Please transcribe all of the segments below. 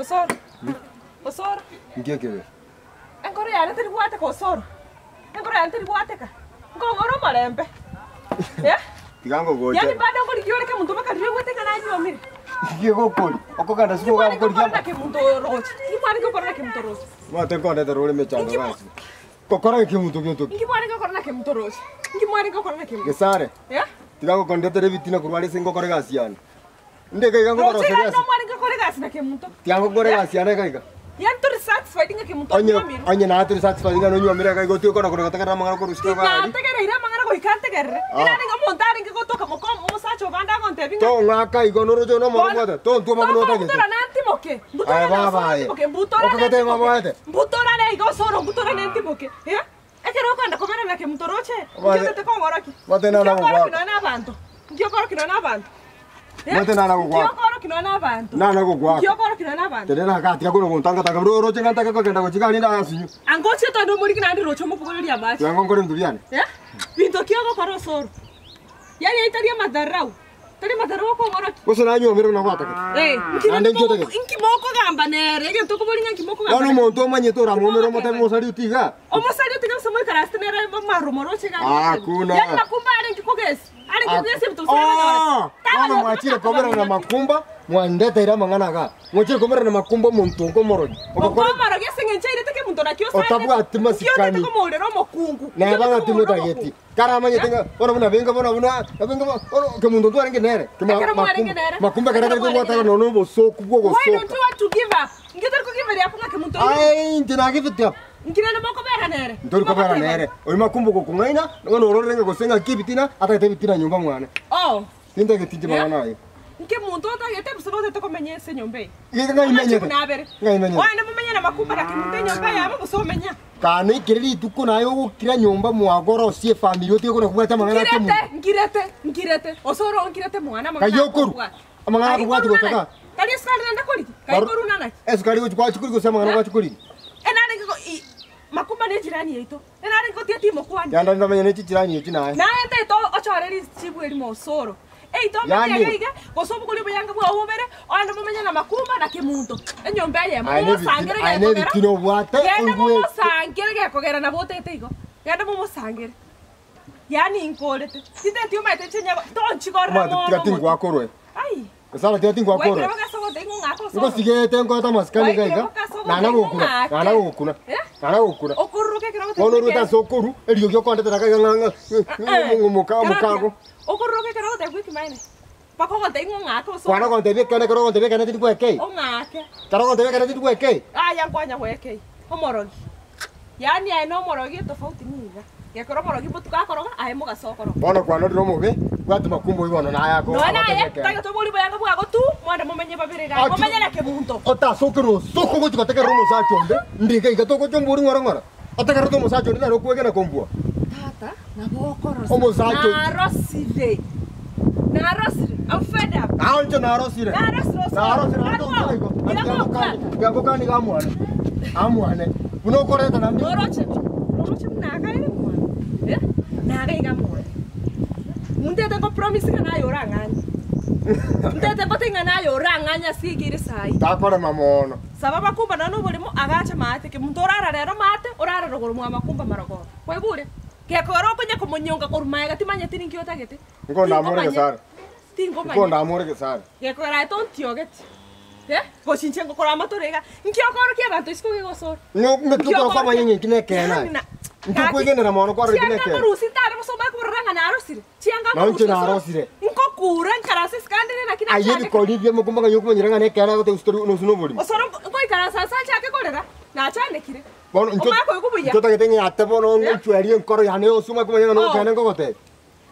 Osoro. Osoro. Ngiye kewe. Enkoro yana tiri gwate ko Osoro. Enkoro yana tiri gwate ka. Ngongoro marembe. Eh? Tigango goje. Yani bado ngori giore ke muntu bakadire gwate kana nyomire. Ngiye gokori. Okoganda siko ga gokori Ngora ke muntu roche. Ngimani ko korona ke muntu roche. Mate konde de role me chando basi. Kokora ke muntu gyoto. Ngimani ko korona ke muntu roche. Ngimani ko korona ke muntu. Gesare. Eh? Tigango konde de vitina kurwale singo kore gasiana. Ndege igango koro Roche serious. no mwani ko kore gasina ke muntu. Tigango kore gasiana kaiga. Yan to satisfied ke muntu nyomire. Onye na to satisfied nga no nyomire kaigo tio kora kore kata mangana ko ruska ba. Na tegera ira mangana ko ikante gerre. Ina ninga montare nge ko toka mo sacho banda konte binga. To nga kaigo no rojo no mo mo to tu mo no ta ke. Butora nanti moke. Ai baba ai. Butora. Ko kete mama ate. Butora ne go soro butora nanti moke. Eh? Ekero kwanda komera na ke muntu roche. Ngete ko ngoroki. Mate na na ko na bantu. Ngio koro kino na bantu. Mate na na go kwa. Ngio koro kino na bantu. Na go kwa. Ngio koro kino na bantu. Tena ka tia ko no tanga taka bro roche ngata ka kenda ko chikani na asinyu. Angochi to ndo muri kina ndi roche mo pugolo ya bachi. Yango ngore nduriane. Eh? Binto kio go koro soro. Yani itaria madarau. Tari madarau ko ngoroki. Koso na nyomire na kwata. Inki moko gamba nere. Ge to ko bori nganki moko gamba. Ano monto manye to ra momero mote mo sari utiga. O mo sari utiga so mo karaste nere maro moroche ga. Hakuna. Yani makumba ari kugesi. Ari kugesi mtu sema. Ano mwachire komera na makumba mwandeta ira mangana ga. Mwachire komera na makumba montongo moroji. Okokora maro gese ngenchaire teke muntu na kio sai. Otabu atima sikani. Kio teke mo lero mo kungu. Na banga timo ta geti. Kara manye tenga ona buna venga ono ke muntu ndo nere. Makumba kara ko wata no no bo soku go Why soku. don't you want to give up? Ngitari ko give ya kunga ke muntu. Ai ntina give it up. Ngina no moko bera nere. Ndori ko bera nere. Oi makumbo ko kungaina ngono ororenga go senga kibitina ata tebitina nyumba mwana. Oh. Tinta ke titi mwana nayo. Nke muntu ata yete busoro te ko menye se nyombe. Ngai menye. Ngai menye. Wana mumenye na makumba na ke muntu nyomba ya mo buso menya. Kana ikiriri tuko nayo gukira nyumba mwagoro sie family otie ko kubata mangana ke muntu. Ngirete. Osoro ngirete mwana mangana. Kayokoru. Amangana ko gwati gotaka. Kali skali nanda koli. Kayokoru nana. Eskali ko kwa chukuri ko sama ngana kwa chukuri. Enani ko makumba ne jirani yeto. Enani ko tie timo kwani. Yanda ndo menye jirani yeto naye. Na ente to ochoreri chibu eri mo soro. Ei to menye ga gosobu kuli bayanga bwa obere onda mumenye na makumba na kemuntu. Enyombe ye mo sangere ga. Ane bitino bwate ongwe. Mo sangere ga kogera na bote teigo. Yanda mo sangere. Yani inkolete. Tite tio maite chenya to chigora mo. Ma tiatingu akorwe. Ai. Sala tiatingu akorwe. Ngo sigete ngo tamaskani gaiga. Nana gukuna. Nana gukuna. Okuru ke kero. Ono ruta sokuru eriyo kyo kwande taka nganga. Mukago. Okuru ke kero te kwiki maine. Pako ko tengo ngako so. Kwana ko tebe kana tiku eke. O ngake. Karo ko tebe kana tiku eke. Ya kwanya ko eke. Omorogi. Yani ai no morogi tofauti niga. Ya koro morogi butuka koroga ai mo gasokoro. Bono kwano ndiro be. Kwatu makumbo ibono na yako. No na ye. Tayo to boli bayanga bwa go tu. Mwanda mumenye babere ga. Mumenye na ke muntu. Ota sokoro soko go tukateka romo sa chonde. Ndike igato ko chomburi ngora. Ataka romo sa chonde na rokuwe na kombua. Tata na bokoro. Omo sa chonde. Na rosile. I'm fed up. Aoncho na rosile. Na rosile. Gago kani gamwane. Amwane. Uno koreta na ndi. Roche mnaka ile mwana. Eh? Na ga mwana. Mundete ko promise kana yora ngani. Mundete ko tinga na yora nganya sigiri sai. Tapara mamono. Sababa kumba na no bolimo agacha mate ke mundorara rero mate orara rogoro mwa makumba marogoro. Kwa bure. Ke koro konya ko monyonga ko rumaya timanya tininki otagete. Ngo ndamore ke sare. Tingo manya. Ngo ndamore ke sare. Ke kora tontioget. Eh? Ko sinchengo kora matorega. Nkio koro ke bantu isko ke gosor. No tuko kwa manye kine kena. Ntuko igene na mono kwa kine kena. Chianga rusi tare mo soba ko ranga na arosire. Chianga rusi. Naunche na arosire. Nko kura nkarase skandine na kina. Ayebi ko ni bye mo kumba nyoko nyiranga ne kena ko te ustori no suno boli. Osoro ko ikarasa sa chake korera. Na chane kire. Bono nko to getenge atte bono nchweri nkoro yane osuma kuma nyanga no kena ko gote.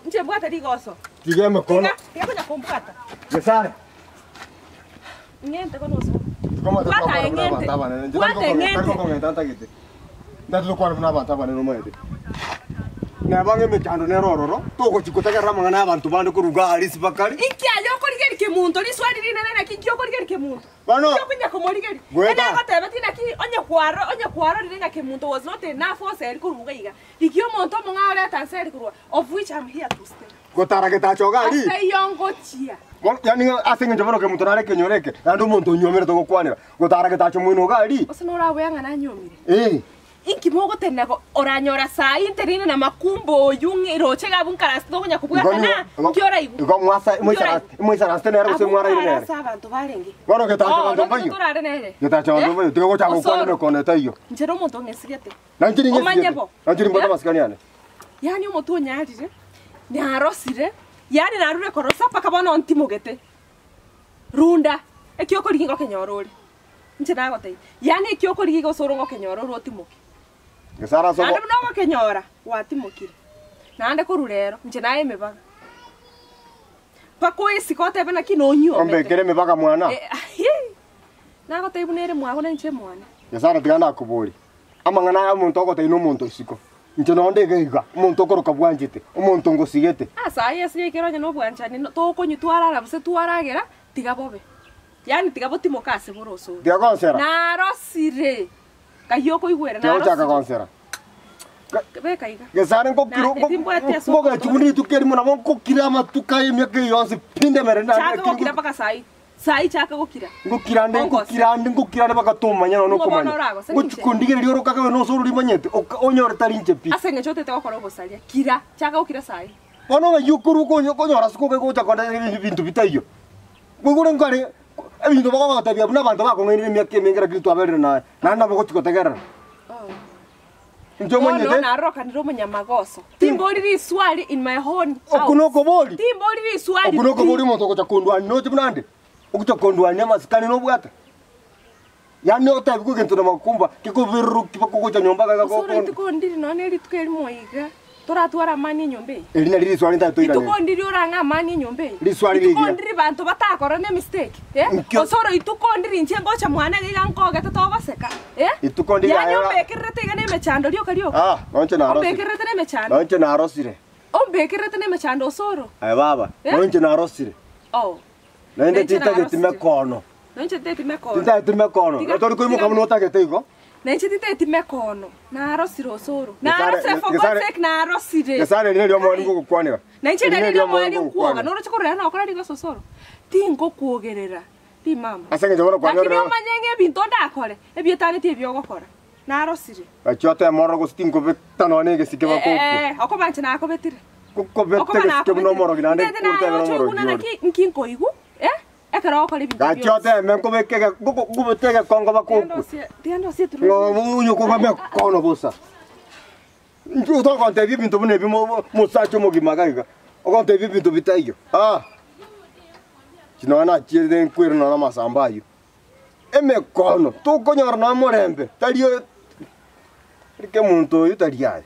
Nje bwata digoso. Tige me kono. Ya kunya kompata. Yesare. Niente conosco. Come Guarda, niente. Guarda, niente. Dato kwa na banta bane no maede. Na bange me chando ne rororo. To ko chikota ka ramanga na abantu bande ko ruga harisi bakari. Iki ayo ko ligeri ke muntu ni swadi ni na ki kyo ko ligeri ke muntu. Bano. Kyo kunya ko ligeri. Ena ko tebe tina ki onye kwaro ni na ke muntu was not enough for ser ko ruga iga. Dikyo muntu mo ngale tan ser ko of which I'm here to stay. Gotara getacho gari. Ase yongochia. Yani asinge njoboro ke mutonare ke nyoreke. Nando muntu nyomere to gukwanira. Gotara getacho mwino gari. Osinora weyanga na nyomire. Inki mogo tenako oranyora saa interine na makumbo yungi roche gabun karas to nya kubuga kana. Ngiora igu. Igo mwasa mwisa rastene ro se mwara ine. Asa abantu barenge. Wano getacho bantu bayo. Getacho bantu bayo. Tigo gocha gukwana me kone tayo. Njero muntu ngesigete. Nanjiri ngesi. Nanjiri mbota maskani ane. Yani omuntu nyarire. Nyarosire. Yani narure korosa paka bono ntimugete. Runda. Ekyo korigingo kenyorore. Njira gote. Yani ekyo korigigo sorongo kenyorore otimoke. Gesara so. Ande mnogo kenyora watimukire. Nande kururero nje naye mebaga. Pako isikote bana kinonyo. Ombe kere mebaga mwana. Nago tebunere mwago na nje mwana. Gesara tigana kuburi. Amangana ya muntu ogote ino muntu isiko. Nje nonde geiga muntu okoroka bwanjite. Umuntu ngosigete. Asa yesi keronya no bwanchani to konyu twarara buse twaragera tigabobe. Yani tigabotimoka ase boroso. Dia konsera. Narosire. Kayoko igwera na chaka konsera. Beka iga. Gesara ngokiro ngoga chikundi tukeri muna ngokira matuka imyake yonse pinde merenda. Chaka gokira paka sai. Sai chaka gokira. Ngokira ne baka tumanya no komanya. Ngochikundi gere ryo kaka no soro limanyete. Onyora tarinche pi. Asenge chote te gokora bosalia. Kira chaka gokira sai. Ono yukuru konyora sikuke gocha konda bintu bitayo. Ngugure ngare ebintu bako tabia buna bantu bako ngene myake mengera kitu abere na nanda bako chikotegera. Njomo nyete na roka ndiro munyamagoso. Timboriri swali in my own house. Okunoko boli. Timboriri swali. Okunoko boli moto gocha kondwa no tibunande. Okucha kondwa ne masikani no bwata. Yani otabi ku gento na makumba kiko biru kipako gocha nyomba ga ko. Sura tikondiri no ne litukeri moiga. Tora twara mani nyombe. Elina liri swali nda toira. Itukondiri oranga mani nyombe. Li swali ligi. Itukondiri bantu batakora ne mistake. Osoro itukondiri nche ngocha mwana giga nkoga tatobaseka. Itukondiri ya nyombe kirete ga ne mechando lyo kalyo. Nonche na arosire. Ombe kirete ne mechando. Nonche na arosire. Ombe kirete ne mechando osoro. Baba. Nonche na arosire. Nende tita getime kono. Nonche tete mekono. Tita getime kono. Tori ko mo kamno tagete igo. Naiche tete mekono. Na arosire osoro. Na arosire for God's sake na arosire. Gesare ni lyo mwani gukwanira. Naiche ni lyo mwani kuoga. Noro chikoro na okora ligo sosoro. Tingo kuogerera. Ti mama. Asenge jobora kwanira. Lakini omanyenge bintu ndakore. Ebietane ti ebyo gokora. Na arosire. Achote moro go stingo betano nege sikeba ko. Okobanche na akobetire. Ko betire sikeba no moro ginande kurte no moro. Kuna nkinko igu. Ekero okore bintu. Achote menko bekega gubetega kongo bako. Tiando si tu. No munyo ko me kono bosa. Nju to konte bintu bune bi mo sacho mo gimagaiga. Okonte bintu bitayo. Chinoana chieden kwiro na masamba ayo. Eme kono, tu konyora na morembe. Tario. Rike muntu yu tariae.